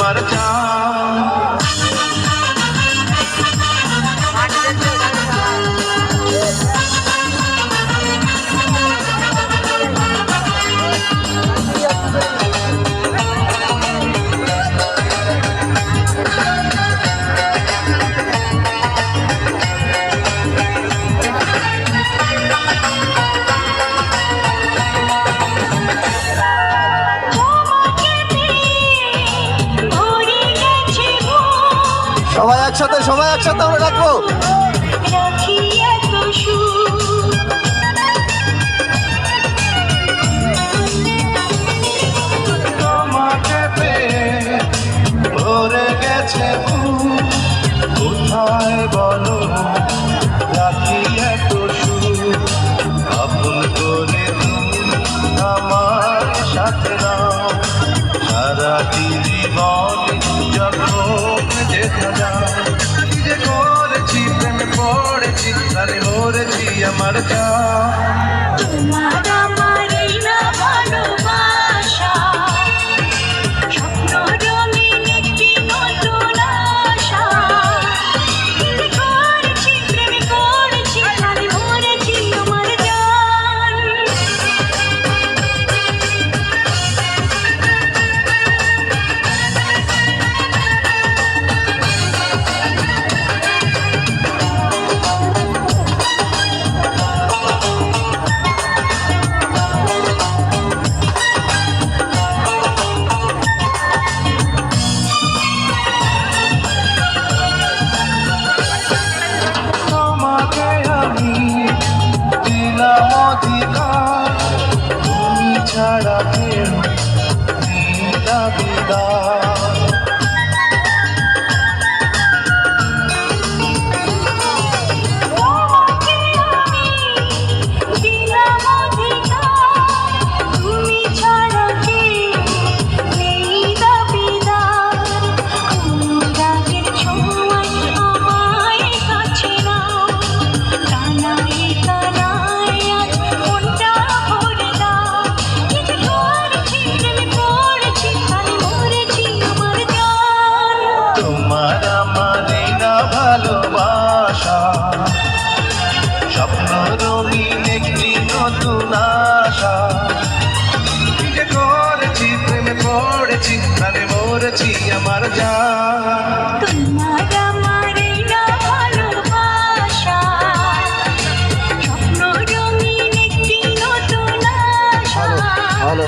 আমার জান। সবাই একসাথে আমরা রাখবো। তোমাকে পেয়ে ভরে গেছে কোথায় বলো রাখি এত সুর, আপন করে তুমি আমার সাথে নাও সারা জীবন যখন দেখা যায়। যে করেছি প্রেমে পড়েছি তারে মরেছি আমার জান। তুমি ছাড়া কেউ দিদা দিদা ভালোবাসা স্বপ্ন রঙিন একটি নতুন আশা। যে করেছি প্রেমে পড়েছি তারে মরেছি আমার জান। ভালো